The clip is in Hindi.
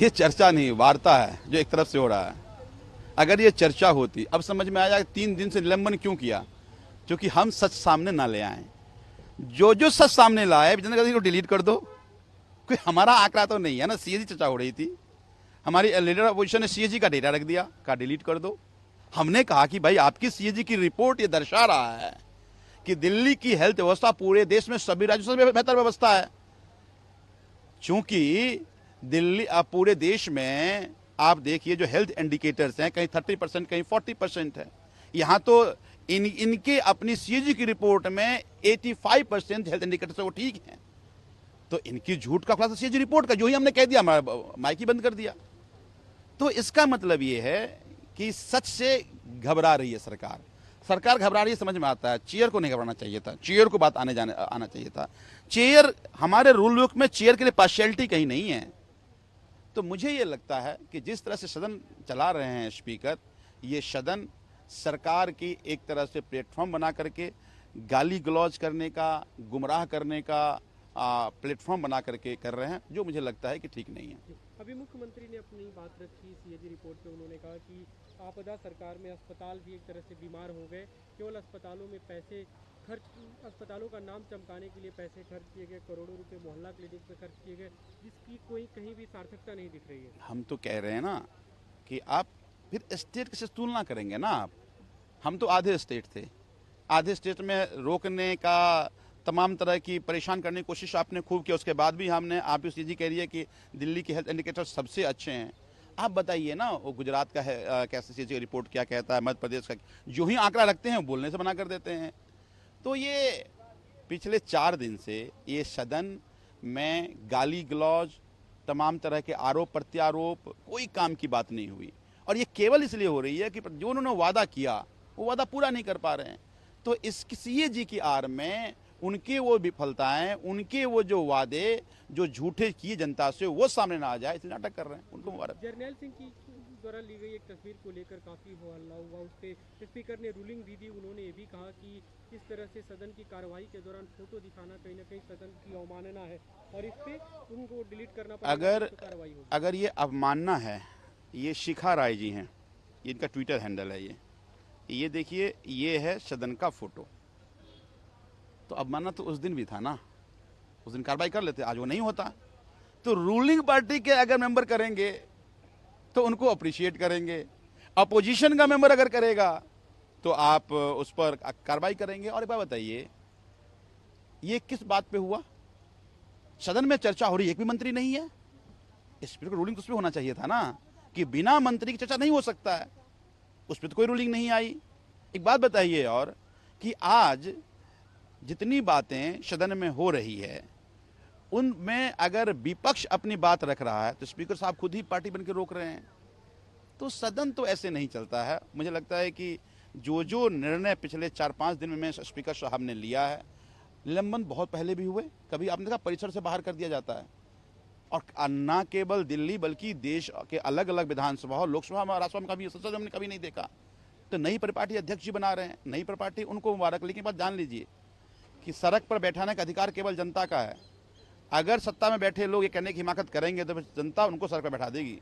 ये चर्चा नहीं, वार्ता है जो एक तरफ से हो रहा है। अगर ये चर्चा होती, अब समझ में आया 3 दिन से निलंबन क्यों किया, क्योंकि हम सच सामने ना ले आए। जो जो सच सामने लाए को डिलीट कर दो। कोई हमारा आंकड़ा तो नहीं है ना, सीएजी चर्चा हो रही थी, हमारी लीडर अपोजिशन ने सीएजी का डेटा रख दिया, का डिलीट कर दो। हमने कहा कि भाई आपकी सीएजी की रिपोर्ट ये दर्शा रहा है कि दिल्ली की हेल्थ व्यवस्था पूरे देश में सभी राज्यों से बेहतर व्यवस्था है। चूंकि दिल्ली पूरे देश में आप देखिए जो हेल्थ इंडिकेटर्स हैं, कहीं 30% कहीं 40% है। यहां तो इनके अपनी सीएजी की रिपोर्ट में 85% हेल्थ इंडिकेटर्स वो ठीक हैं। तो इनकी झूठ का खुलासा सीएजी रिपोर्ट का, जो ही हमने कह दिया माइक ही बंद कर दिया। तो इसका मतलब ये है कि सच से घबरा रही है सरकार। सरकार घबरा रही है, समझ में आता है। चेयर को नहीं घबराना चाहिए था, चेयर को बात आना चाहिए था। चेयर, हमारे रूल बुक में चेयर के लिए पार्शियलिटी कहीं नहीं है। तो मुझे ये लगता है कि जिस तरह से सदन चला रहे हैं स्पीकर, ये सदन सरकार की एक तरह से प्लेटफॉर्म बना करके गाली गलौज करने का, गुमराह करने का प्लेटफॉर्म बना करके कर रहे हैं, जो मुझे लगता है कि ठीक नहीं है। अभी मुख्यमंत्री ने अपनी बात रखी सीएजी रिपोर्ट पे, उन्होंने कहा कि आपदा सरकार में अस्पताल भी एक तरह से बीमार हो गए, केवल अस्पतालों में पैसे खर्च, अस्पतालों का नाम चमकाने के लिए पैसे खर्च किए गए, करोड़ों रुपए मोहल्ला क्लिनिक पे खर्च किए गए, जिसकी कोई कहीं भी सार्थकता नहीं दिख रही है। हम तो कह रहे हैं ना कि आप फिर स्टेट से तुलना करेंगे ना आप। हम तो आधे स्टेट थे, आधे स्टेट में रोकने का, तमाम तरह की परेशान करने की कोशिश आपने खूब की। उसके बाद भी हमने, आप इस चीज़ कह रही है कि दिल्ली के हेल्थ इंडिकेटर सबसे अच्छे हैं। आप बताइए ना, वो गुजरात का है कैसे सीएजी रिपोर्ट क्या कहता है, मध्य प्रदेश का जो ही आंकड़ा रखते हैं बोलने से मना कर देते हैं। तो ये पिछले 4 दिन से ये सदन में गाली गलौज, तमाम तरह के आरोप प्रत्यारोप, कोई काम की बात नहीं हुई। और ये केवल इसलिए हो रही है कि जो उन्होंने वादा किया वो वादा पूरा नहीं कर पा रहे हैं। तो इस सीएजी की आड़ में उनके वो विफलताएं, उनके वो जो वादे जो झूठे किए जनता से, वो सामने ना आ जाए, इसलिए नाटक कर रहे हैं। उनको मुबारक। जर्नैल सिंह की द्वारा ली गई एक तस्वीर को लेकर काफी हो हल्ला हुआ, उस पर स्पीकर ने रूलिंग दी थी। उन्होंने ये भी कहा कि इस तरह से सदन की कार्रवाई के दौरान फोटो दिखाना कहीं ना कहीं सदन की अवमानना है और इस पे उनको डिलीट करना पड़ेगा, तो कार्रवाई होगी। अगर ये अवमानना है, ये शिखा राय जी हैं, ये इनका ट्विटर हैंडल है, ये देखिए, ये है सदन का फोटो। तो अवमानना तो उस दिन भी था ना, उस दिन कार्रवाई कर लेते, आज वो नहीं होता। तो रूलिंग पार्टी के अगर मेंबर करेंगे तो उनको अप्रिशिएट करेंगे, अपोजिशन का मेंबर अगर करेगा तो आप उस पर कार्रवाई करेंगे। और एक बात बताइए, ये किस बात पे हुआ? सदन में चर्चा हो रही है, एक भी मंत्री नहीं है। स्पीकर को रूलिंग तो उस पर होना चाहिए था ना, कि बिना मंत्री की चर्चा नहीं हो सकता है। उस पर तो कोई रूलिंग नहीं आई। एक बात बताइए और, कि आज जितनी बातें सदन में हो रही है उनमें अगर विपक्ष अपनी बात रख रहा है तो स्पीकर साहब खुद ही पार्टी बन के रोक रहे हैं। तो सदन तो ऐसे नहीं चलता है। मुझे लगता है कि जो जो निर्णय पिछले 4-5 दिन में स्पीकर साहब ने लिया है, निलंबन बहुत पहले भी हुए, कभी आपने देखा परिसर से बाहर कर दिया जाता है। और न केवल दिल्ली बल्कि देश के अलग अलग विधानसभा और लोकसभा में, राज्यसभा में कभी संसद हमने कभी नहीं देखा। तो नई परिपाटी अध्यक्ष जी बना रहे हैं, नई परिपाटी, उनको मुबारक। लेकिन बात जान लीजिए कि सड़क पर बैठाने का अधिकार केवल जनता का है। अगर सत्ता में बैठे लोग ये कहने की हिमाकत करेंगे तो जनता उनको सड़क पर बैठा देगी।